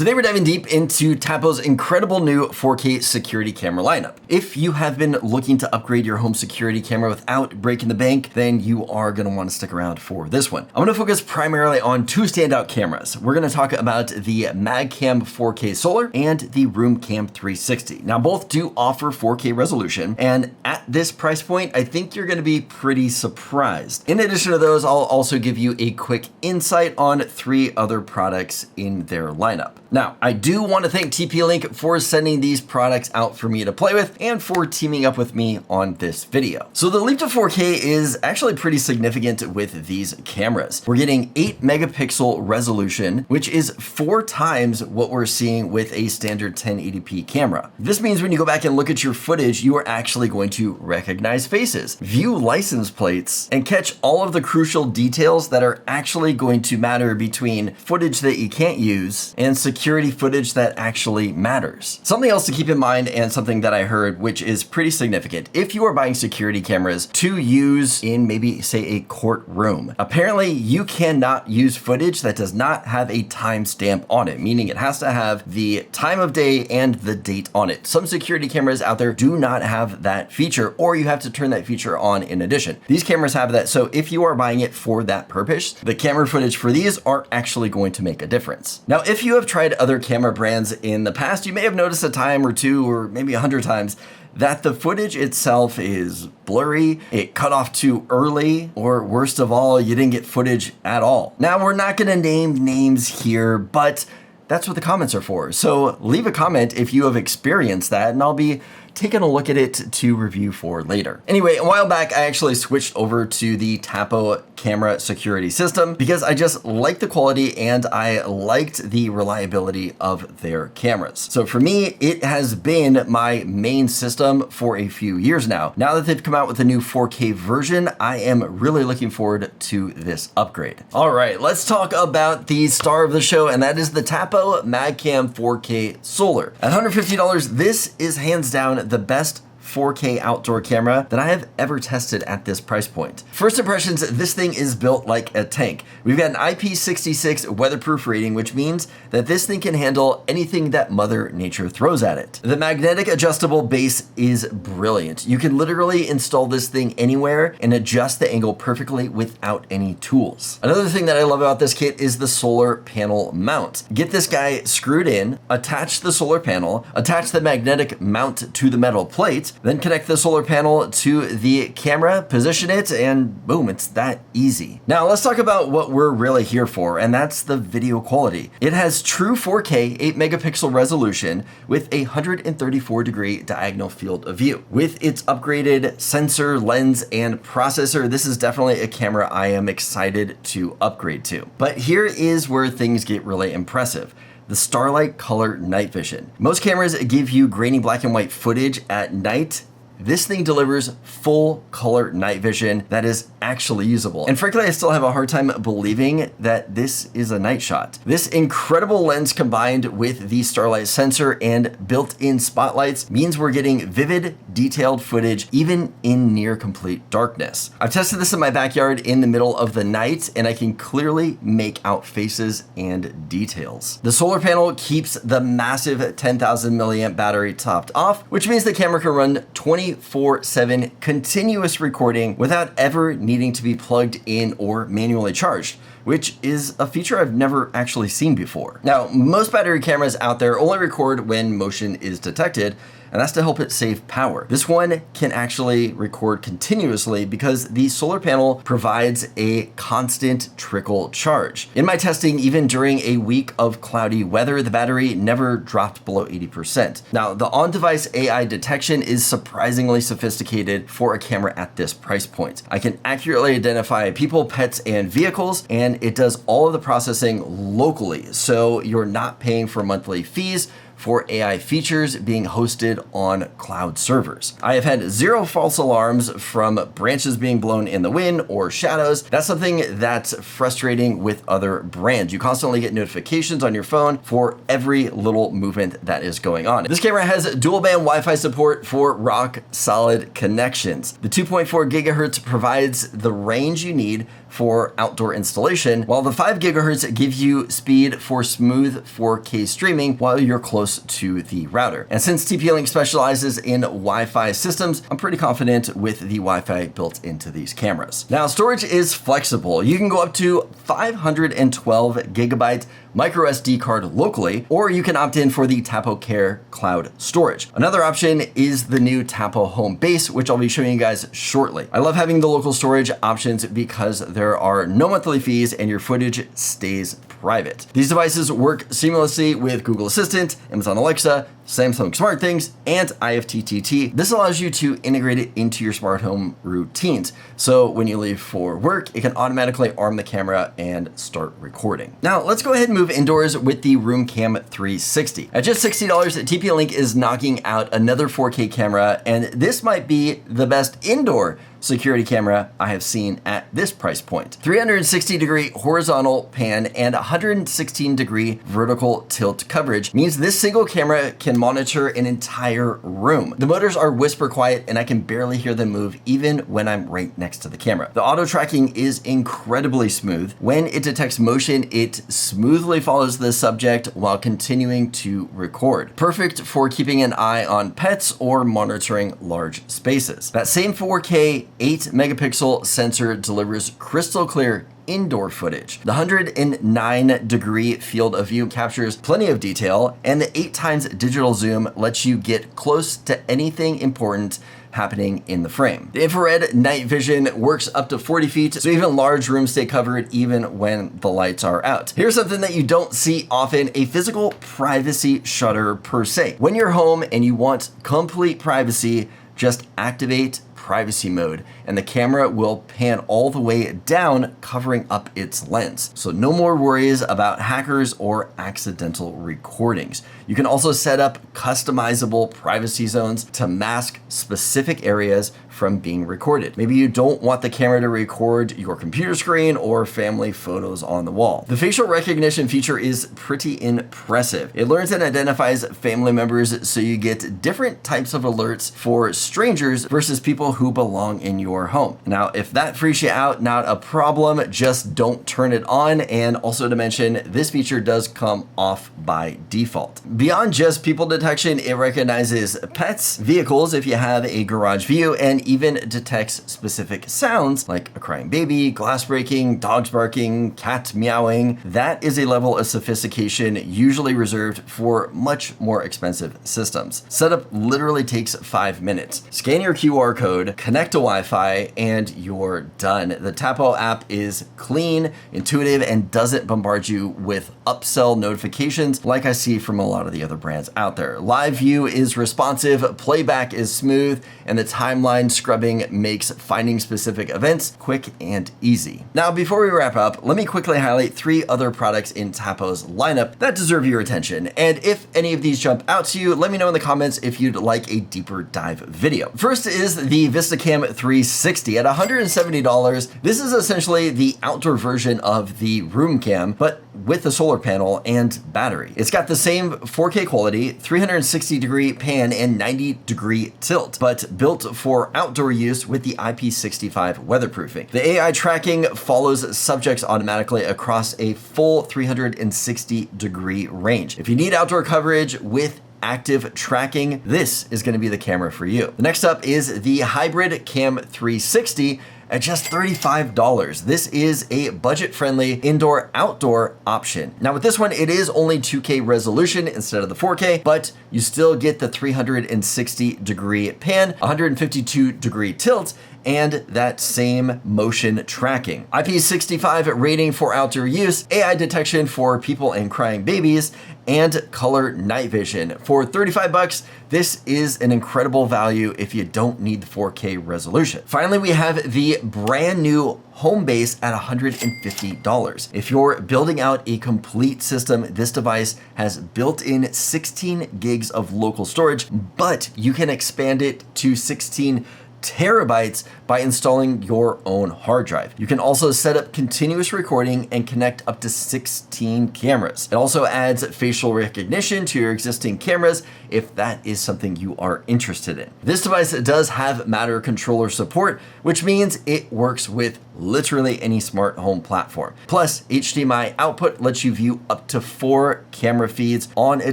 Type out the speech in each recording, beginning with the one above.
Today we're diving deep into Tapo's incredible new 4K security camera lineup. If you have been looking to upgrade your home security camera without breaking the bank, then you are going to want to stick around for this one. I'm going to focus primarily on two standout cameras. We're going to talk about the MagCam 4K Solar and the RoomCam 360. Now both do offer 4K resolution, and at this price point, I think you're going to be pretty surprised. In addition to those, I'll also give you a quick insight on three other products in their lineup. Now, I do want to thank TP-Link for sending these products out for me to play with and for teaming up with me on this video. So the leap to 4K is actually pretty significant with these cameras. We're getting 8 megapixel resolution, which is 4 times what we're seeing with a standard 1080p camera. This means when you go back and look at your footage, you are actually going to recognize faces, view license plates, and catch all of the crucial details that are actually going to matter between footage that you can't use and security footage that actually matters. Something else to keep in mind, and something that I heard which is pretty significant, if you are buying security cameras to use in maybe say a courtroom, apparently you cannot use footage that does not have a timestamp on it, meaning it has to have the time of day and the date on it. Some security cameras out there do not have that feature, or you have to turn that feature on in addition. These cameras have that, so if you are buying it for that purpose, the camera footage for these are actually going to make a difference. Now, if you have tried other camera brands in the past, you may have noticed a time or two, or maybe 100 times, that the footage itself is blurry, it cut off too early, or worst of all, you didn't get footage at all. Now, we're not gonna name names here, but that's what the comments are for. So leave a comment if you have experienced that, and I'll be taking a look at it to review for later. Anyway, a while back, I actually switched over to the Tapo camera security system because I just liked the quality and I liked the reliability of their cameras. So for me, it has been my main system for a few years now. Now that they've come out with a new 4K version, I am really looking forward to this upgrade. All right, let's talk about the star of the show, and that is the Tapo MagCam 4K Solar. At $150, this is hands down the best 4K outdoor camera that I have ever tested at this price point. First impressions, this thing is built like a tank. We've got an IP66 weatherproof rating, which means that this thing can handle anything that Mother Nature throws at it. The magnetic adjustable base is brilliant. You can literally install this thing anywhere and adjust the angle perfectly without any tools. Another thing that I love about this kit is the solar panel mount. Get this guy screwed in, attach the solar panel, attach the magnetic mount to the metal plate, then connect the solar panel to the camera, position it, and boom, it's that easy. Now let's talk about what we're really here for, and that's the video quality. It has true 4K 8 megapixel resolution with a 134-degree diagonal field of view. With its upgraded sensor, lens, and processor, this is definitely a camera I am excited to upgrade to. But here is where things get really impressive. The Starlight Color Night Vision. Most cameras give you grainy black and white footage at night. This thing delivers full color night vision that is actually usable. And frankly, I still have a hard time believing that this is a night shot. This incredible lens combined with the Starlight sensor and built-in spotlights means we're getting vivid, detailed footage even in near complete darkness. I've tested this in my backyard in the middle of the night, and I can clearly make out faces and details. The solar panel keeps the massive 10,000 milliamp battery topped off, which means the camera can run 24/7 continuous recording without ever needing to be plugged in or manually charged, which is a feature I've never actually seen before. Now, most battery cameras out there only record when motion is detected, and that's to help it save power. This one can actually record continuously because the solar panel provides a constant trickle charge. In my testing, even during a week of cloudy weather, the battery never dropped below 80%. Now, the on-device AI detection is surprisingly sophisticated for a camera at this price point. I can accurately identify people, pets, and vehicles, and it does all of the processing locally, so you're not paying for monthly fees for AI features being hosted on cloud servers. I have had zero false alarms from branches being blown in the wind or shadows. That's something that's frustrating with other brands. You constantly get notifications on your phone for every little movement that is going on. This camera has dual band Wi-Fi support for rock solid connections. The 2.4 gigahertz provides the range you need for outdoor installation, while the 5 gigahertz gives you speed for smooth 4K streaming while you're close to the router. And since TP-Link specializes in Wi-Fi systems, I'm pretty confident with the Wi-Fi built into these cameras. Now, storage is flexible. You can go up to 512 gigabyte micro SD card locally, or you can opt in for the Tapo Care cloud storage. Another option is the new Tapo HomeBase, which I'll be showing you guys shortly. I love having the local storage options because there are no monthly fees and your footage stays private. These devices work seamlessly with Google Assistant, Amazon Alexa, Samsung SmartThings, and IFTTT. This allows you to integrate it into your smart home routines. So when you leave for work, it can automatically arm the camera and start recording. Now let's go ahead and move indoors with the RoomCam 360. At just $60, TP-Link is knocking out another 4K camera, and this might be the best indoor security camera I have seen at this price point. 360-degree horizontal pan and 116-degree vertical tilt coverage means this single camera can monitor an entire room. The motors are whisper quiet and I can barely hear them move even when I'm right next to the camera. The auto tracking is incredibly smooth. When it detects motion, it smoothly follows the subject while continuing to record. Perfect for keeping an eye on pets or monitoring large spaces. That same 4K 8 megapixel sensor delivers crystal clear indoor footage. The 109-degree field of view captures plenty of detail, and the 8 times digital zoom lets you get close to anything important happening in the frame. The infrared night vision works up to 40 feet, so even large rooms stay covered even when the lights are out. Here's something that you don't see often, a physical privacy shutter per se. When you're home and you want complete privacy, just activate privacy mode and the camera will pan all the way down, covering up its lens. So no more worries about hackers or accidental recordings. You can also set up customizable privacy zones to mask specific areas from being recorded. Maybe you don't want the camera to record your computer screen or family photos on the wall. The facial recognition feature is pretty impressive. It learns and identifies family members, so you get different types of alerts for strangers versus people who belong in your home. Now, if that freaks you out, not a problem, just don't turn it on. And also to mention, this feature does come off by default. Beyond just people detection, it recognizes pets, vehicles if you have a garage view, and even detects specific sounds like a crying baby, glass breaking, dogs barking, cats meowing. That is a level of sophistication usually reserved for much more expensive systems. Setup literally takes 5 minutes. Scan your QR code, connect to Wi-Fi, and you're done. The Tapo app is clean, intuitive, and doesn't bombard you with upsell notifications like I see from a lot of the other brands out there. Live view is responsive, playback is smooth, and the timeline scrubbing makes finding specific events quick and easy. Now, before we wrap up, let me quickly highlight 3 other products in Tapo's lineup that deserve your attention. And if any of these jump out to you, let me know in the comments if you'd like a deeper dive video. First is the VistaCam 360 at $170. This is essentially the outdoor version of the RoomCam, but with a solar panel and battery. It's got the same 4K quality, 360-degree pan and 90-degree tilt, but built for outdoor use with the IP65 weatherproofing. The AI tracking follows subjects automatically across a full 360-degree range. If you need outdoor coverage with active tracking, this is going to be the camera for you. The next up is the HybridCam 360 at just $35. This is a budget-friendly indoor-outdoor option. Now with this one, it is only 2K resolution instead of the 4K, but you still get the 360-degree pan, 152-degree tilt, and that same motion tracking. IP65 rating for outdoor use, AI detection for people and crying babies, and color night vision. For 35 bucks, this is an incredible value if you don't need the 4K resolution. Finally, we have the brand new HomeBase at $150. If you're building out a complete system, this device has built-in 16 gigs of local storage, but you can expand it to 16 terabytes by installing your own hard drive. You can also set up continuous recording and connect up to 16 cameras. It also adds facial recognition to your existing cameras if that is something you are interested in. This device does have Matter controller support, which means it works with literally any smart home platform. Plus, HDMI output lets you view up to 4 camera feeds on a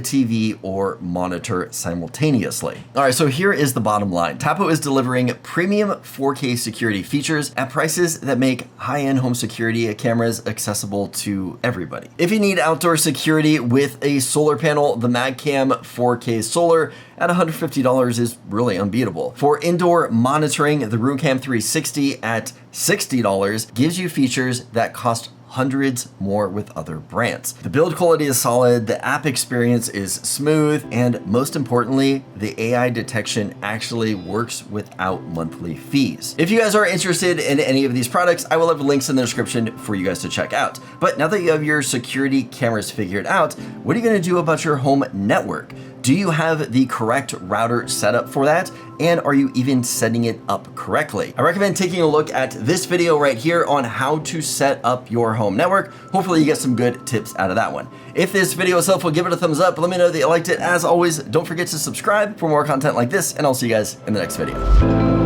TV or monitor simultaneously. All right, so here is the bottom line. Tapo is delivering premium 4K security features at prices that make high-end home security cameras accessible to everybody. If you need outdoor security with a solar panel, the MagCam 4K Solar at $150 is really unbeatable. For indoor monitoring, the RoomCam 360 at $60 gives you features that cost hundreds more with other brands. The build quality is solid, the app experience is smooth, and most importantly, the AI detection actually works without monthly fees. If you guys are interested in any of these products, I will have links in the description for you guys to check out. But now that you have your security cameras figured out, what are you gonna do about your home network? Do you have the correct router set up for that? And are you even setting it up correctly? I recommend taking a look at this video right here on how to set up your home network. Hopefully you get some good tips out of that one. If this video was helpful, give it a thumbs up. Let me know that you liked it. As always, don't forget to subscribe for more content like this, and I'll see you guys in the next video.